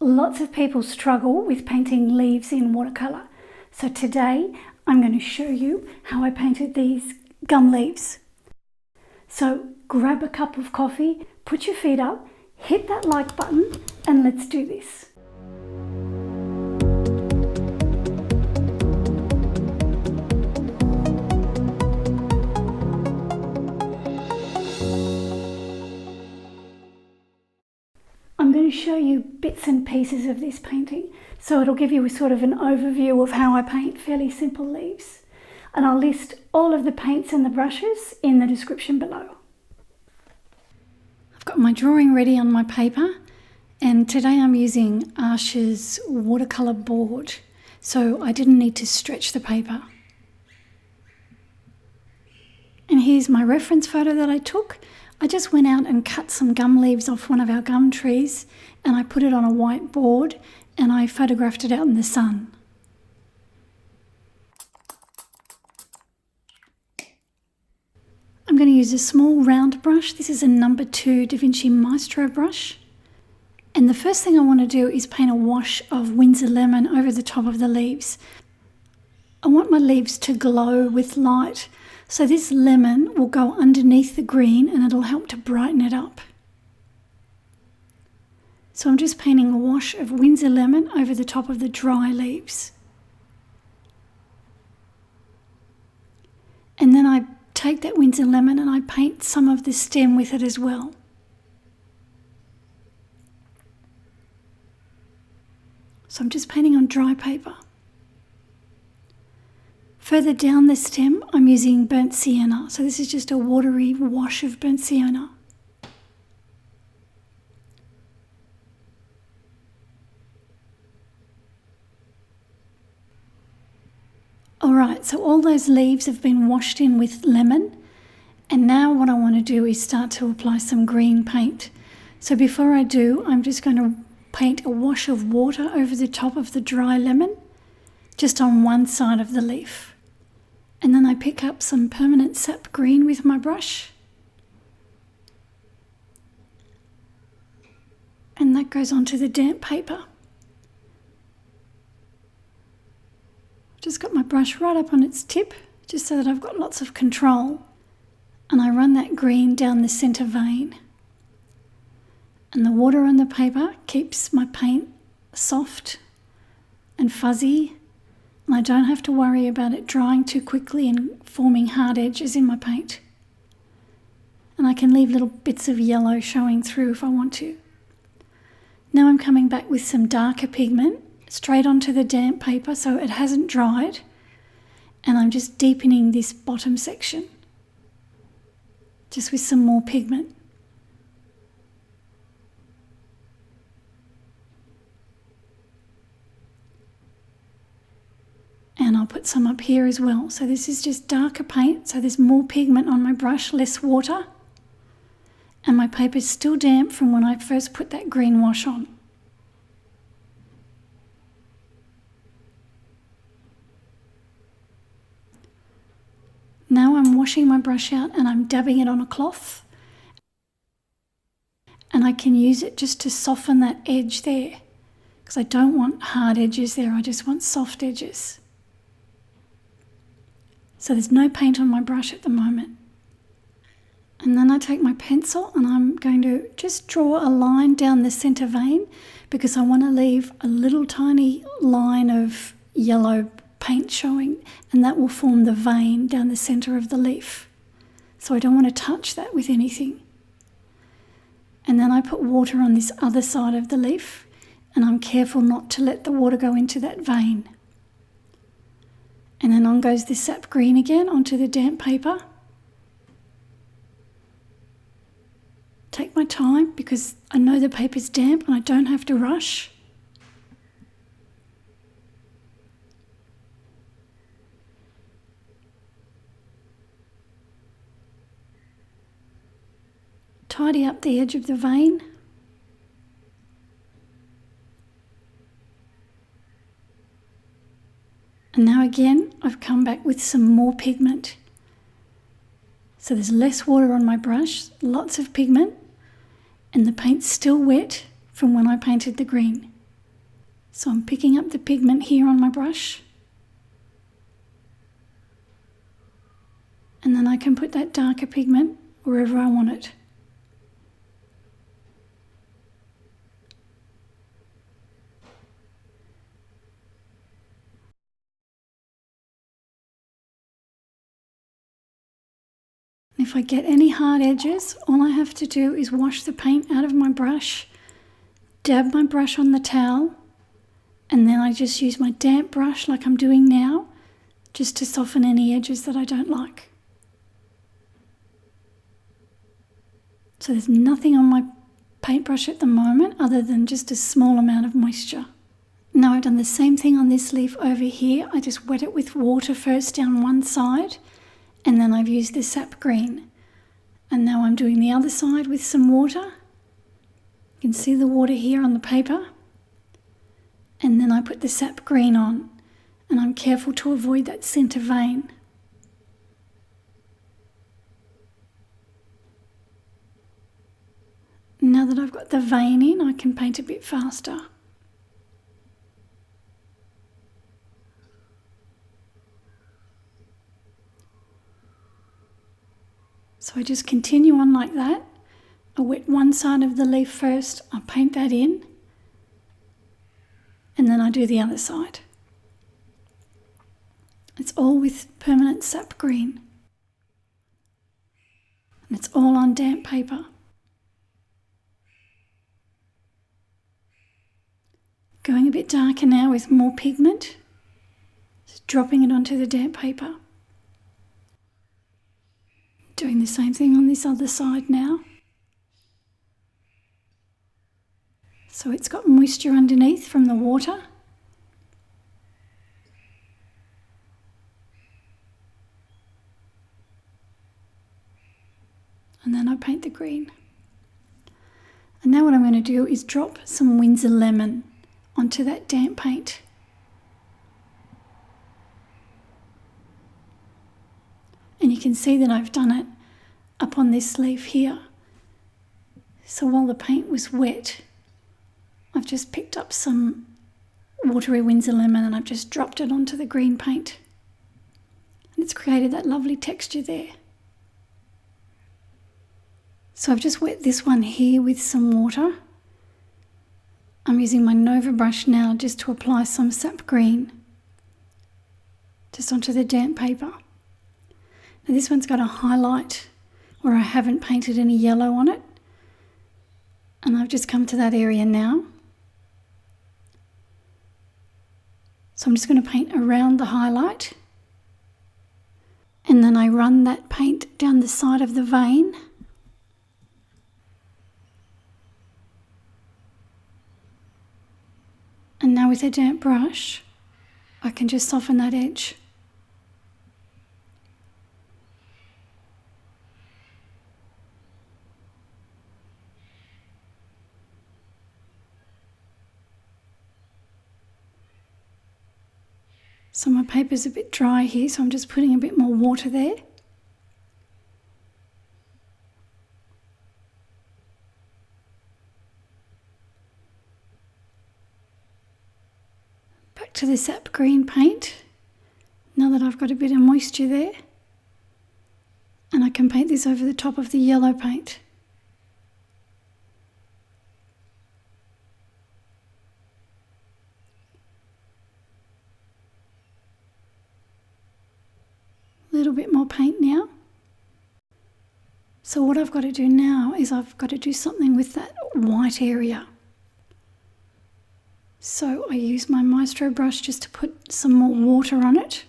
Lots of people struggle with painting leaves in watercolour. So today I'm going to show you how I painted these gum leaves. So grab a cup of coffee, put your feet up, hit that like button, and let's do this. I'm going to show you bits and pieces of this painting, so it'll give you a sort of an overview of how I paint fairly simple leaves. And I'll list all of the paints and the brushes in the description below. I've got my drawing ready on my paper, and today I'm using Arch's watercolour board, so I didn't need to stretch the paper. And here's my reference photo that I took. I just went out and cut some gum leaves off one of our gum trees, and I put it on a white board and I photographed it out in the sun. I'm going to use a small round brush. This is a number 2 Da Vinci Maestro brush. And the first thing I want to do is paint a wash of Winsor lemon over the top of the leaves. I want my leaves to glow with light, so this lemon will go underneath the green and it'll help to brighten it up. So I'm just painting a wash of Winsor lemon over the top of the dry leaves. And then I take that Winsor lemon and I paint some of the stem with it as well. So I'm just painting on dry paper. Further down the stem, I'm using burnt sienna. So this is just a watery wash of burnt sienna. Alright, so all those leaves have been washed in with lemon. And now what I want to do is start to apply some green paint. So before I do, I'm just going to paint a wash of water over the top of the dry lemon, just on one side of the leaf. And then I pick up some permanent sap green with my brush. And that goes onto the damp paper. I've just got my brush right up on its tip, just so that I've got lots of control. And I run that green down the centre vein. And the water on the paper keeps my paint soft and fuzzy. And I don't have to worry about it drying too quickly and forming hard edges in my paint. And I can leave little bits of yellow showing through if I want to. Now I'm coming back with some darker pigment straight onto the damp paper so it hasn't dried. And I'm just deepening this bottom section, just with some more pigment. And I'll put some up here as well. So this is just darker paint, so there's more pigment on my brush, less water. And my paper's still damp from when I first put that green wash on. Now I'm washing my brush out and I'm dabbing it on a cloth. And I can use it just to soften that edge there, because I don't want hard edges there, I just want soft edges. So there's no paint on my brush at the moment. And then I take my pencil and I'm going to just draw a line down the centre vein, because I want to leave a little tiny line of yellow paint showing, and that will form the vein down the centre of the leaf. So I don't want to touch that with anything. And then I put water on this other side of the leaf, and I'm careful not to let the water go into that vein. And then on goes the sap green again onto the damp paper. Take my time because I know the paper's damp and I don't have to rush. Tidy up the edge of the vein. And now again, I've come back with some more pigment. So there's less water on my brush, lots of pigment, and the paint's still wet from when I painted the green. So I'm picking up the pigment here on my brush, and then I can put that darker pigment wherever I want it. If I get any hard edges, all I have to do is wash the paint out of my brush, dab my brush on the towel, and then I just use my damp brush like I'm doing now, just to soften any edges that I don't like. So there's nothing on my paintbrush at the moment other than just a small amount of moisture. Now I've done the same thing on this leaf over here. I just wet it with water first down one side, and then I've used the sap green. And now I'm doing the other side with some water. You can see the water here on the paper. And then I put the sap green on, and I'm careful to avoid that centre vein. Now that I've got the vein in, I can paint a bit faster. So I just continue on like that. I wet one side of the leaf first, I paint that in, and then I do the other side. It's all with permanent sap green. And it's all on damp paper. Going a bit darker now with more pigment, just dropping it onto the damp paper. Doing the same thing on this other side now. So it's got moisture underneath from the water. And then I paint the green. And now what I'm going to do is drop some Winsor lemon onto that damp paint. And you can see that I've done it up on this leaf here. So while the paint was wet, I've just picked up some watery Winsor lemon and I've just dropped it onto the green paint. And it's created that lovely texture there. So I've just wet this one here with some water. I'm using my Nova brush now just to apply some sap green just onto the damp paper. Now this one's got a highlight where I haven't painted any yellow on it, and I've just come to that area now. So I'm just going to paint around the highlight, and then I run that paint down the side of the vein. And now with a damp brush, I can just soften that edge. So my paper's a bit dry here, so I'm just putting a bit more water there. Back to the sap green paint, now that I've got a bit of moisture there. And I can paint this over the top of the yellow paint. A little bit more paint now. So what I've got to do now is I've got to do something with that white area. So I use my Maestro brush just to put some more water on it.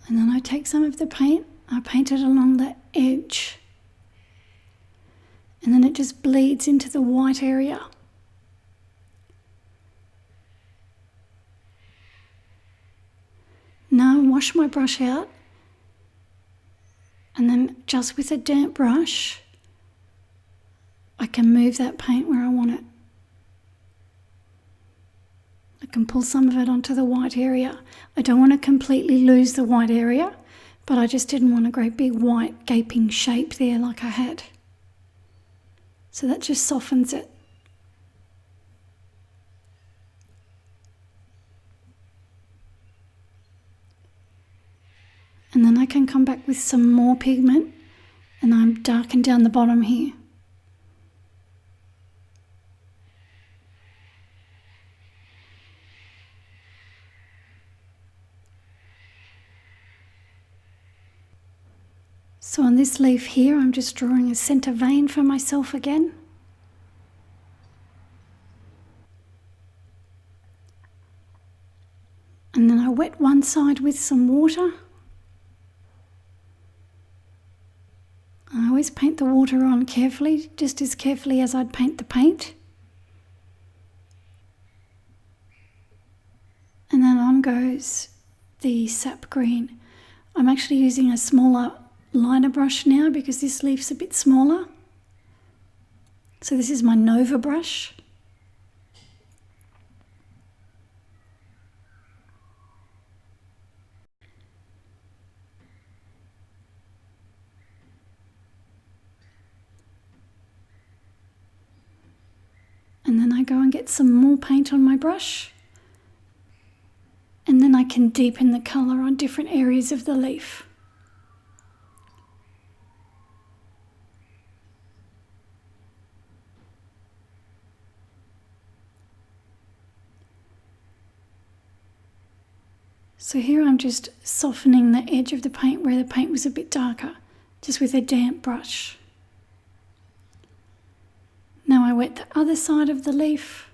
And then I take some of the paint, I paint it along the edge. And then it just bleeds into the white area. Now wash my brush out, and then just with a damp brush, I can move that paint where I want it. can pull some of it onto the white area. I don't want to completely lose the white area, but I just didn't want a great big white gaping shape there like I had. So that just softens it. And then I can come back with some more pigment and I'm darken down the bottom here. So on this leaf here, I'm just drawing a centre vein for myself again. And then I wet one side with some water. I always paint the water on carefully, just as carefully as I'd paint the paint. And then on goes the sap green. I'm actually using a smaller liner brush now because this leaf's a bit smaller. So this is my Nova brush. And then I go and get some more paint on my brush. And then I can deepen the colour on different areas of the leaf. So here I'm just softening the edge of the paint where the paint was a bit darker, just with a damp brush. Now I wet the other side of the leaf.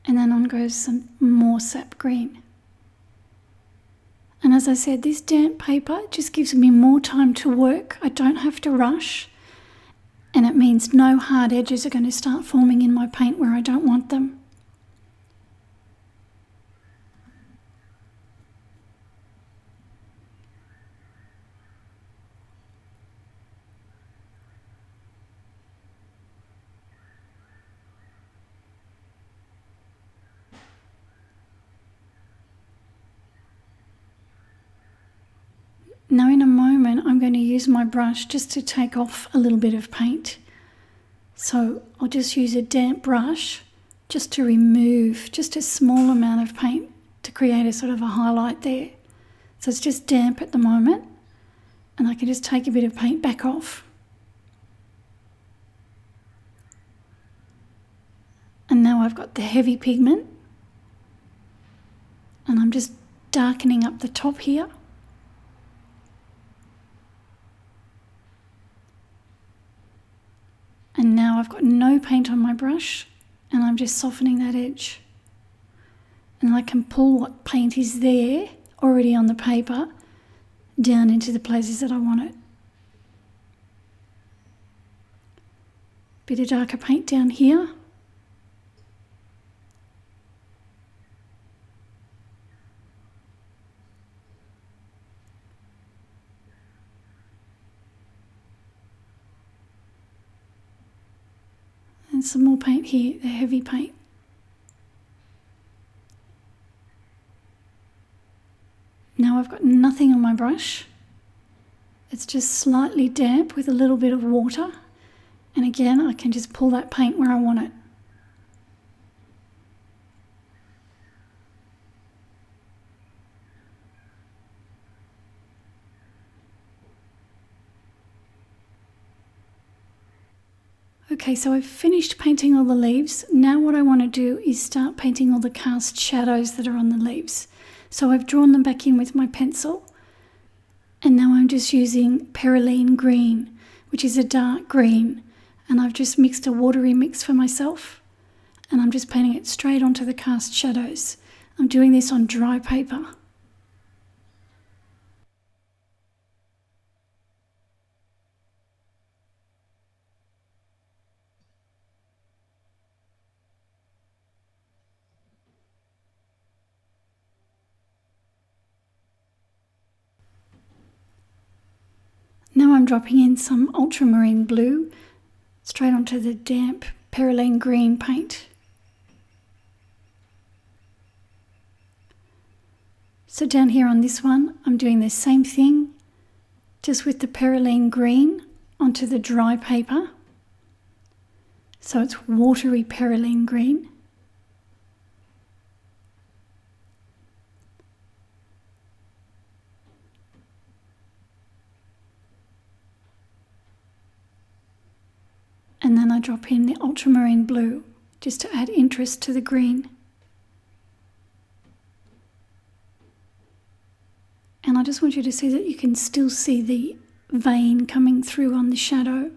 And then on goes some more sap green. And as I said, this damp paper just gives me more time to work. I don't have to rush. And it means no hard edges are going to start forming in my paint where I don't want them. Now in a moment I'm going to use my brush just to take off a little bit of paint. So I'll just use a damp brush just to remove just a small amount of paint to create a sort of a highlight there. So it's just damp at the moment and I can just take a bit of paint back off. And now I've got the heavy pigment and I'm just darkening up the top here. And now I've got no paint on my brush and I'm just softening that edge. And I can pull what paint is there already on the paper down into the places that I want it. Bit of darker paint down here. And some more paint here, the heavy paint. Now I've got nothing on my brush. It's just slightly damp with a little bit of water. And again, I can just pull that paint where I want it. Okay, so I've finished painting all the leaves. Now what I want to do is start painting all the cast shadows that are on the leaves. So I've drawn them back in with my pencil. And now I'm just using Perylene Green, which is a dark green. And I've just mixed a watery mix for myself. And I'm just painting it straight onto the cast shadows. I'm doing this on dry paper. dropping in some ultramarine blue straight onto the damp perylene green paint. So down here on this one, I'm doing the same thing, just with the perylene green onto the dry paper. So it's watery perylene green. And then I drop in the ultramarine blue just to add interest to the green. And I just want you to see that you can still see the vein coming through on the shadow.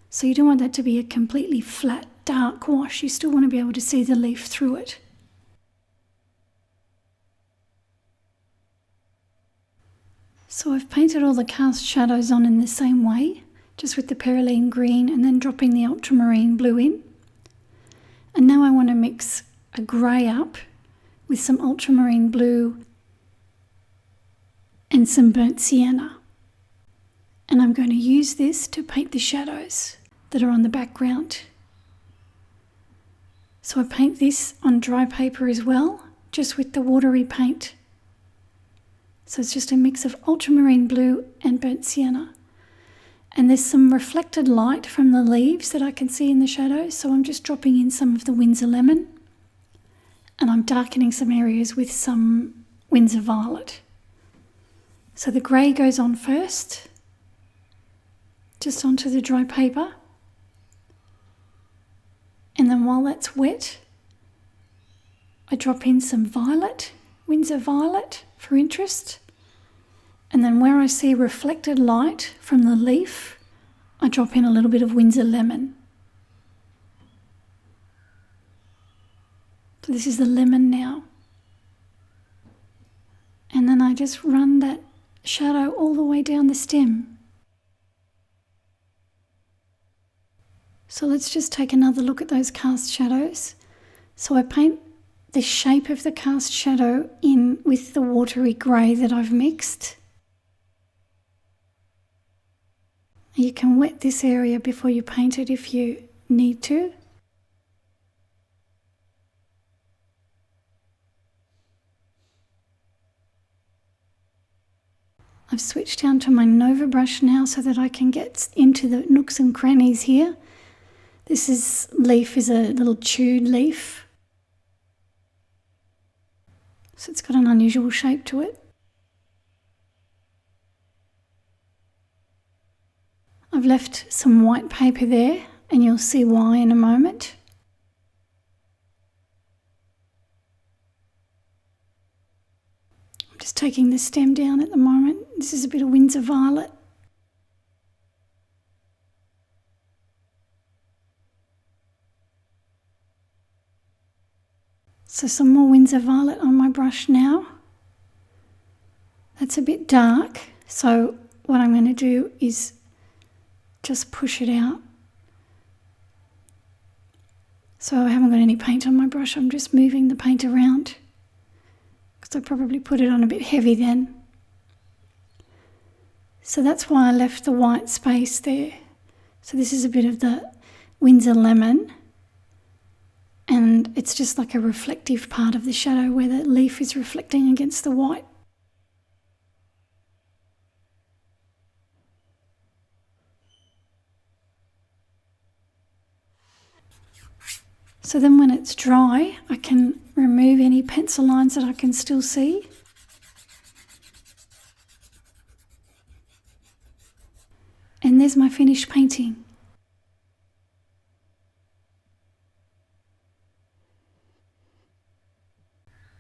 So you don't want that to be a completely flat, dark wash. You still want to be able to see the leaf through it. So I've painted all the cast shadows on in the same way, just with the perylene green and then dropping the ultramarine blue in. And now I want to mix a grey up with some ultramarine blue and some burnt sienna. And I'm going to use this to paint the shadows that are on the background. So I paint this on dry paper as well, just with the watery paint. So it's just a mix of ultramarine blue and burnt sienna. And there's some reflected light from the leaves that I can see in the shadows, so I'm just dropping in some of the Winsor lemon, and I'm darkening some areas with some Winsor violet. So the grey goes on first, just onto the dry paper, and then while that's wet, I drop in some violet, Winsor violet for interest. And then where I see reflected light from the leaf, I drop in a little bit of Winsor lemon. So this is the lemon now. And then I just run that shadow all the way down the stem. So let's just take another look at those cast shadows. So I paint the shape of the cast shadow in with the watery grey that I've mixed. You can wet this area before you paint it if you need to. I've switched down to my Nova brush now so that I can get into the nooks and crannies here. This leaf is a little chewed leaf. So it's got an unusual shape to it. I've left some white paper there, and you'll see why in a moment. I'm just taking the stem down at the moment. This is a bit of Winsor violet. So some more Winsor violet on my brush now. That's a bit dark, so what I'm going to do is just push it out. So I haven't got any paint on my brush, I'm just moving the paint around because I probably put it on a bit heavy then. So that's why I left the white space there. So this is a bit of the Winsor lemon, and it's just like a reflective part of the shadow where the leaf is reflecting against the white. So then when it's dry, I can remove any pencil lines that I can still see. And there's my finished painting.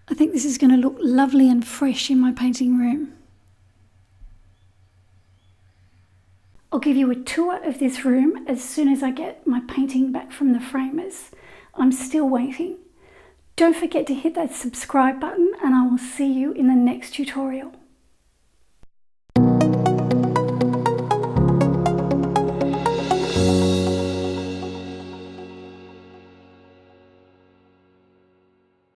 I think this is going to look lovely and fresh in my painting room. I'll give you a tour of this room as soon as I get my painting back from the framers. I'm still waiting. Don't forget to hit that subscribe button, and I will see you in the next tutorial.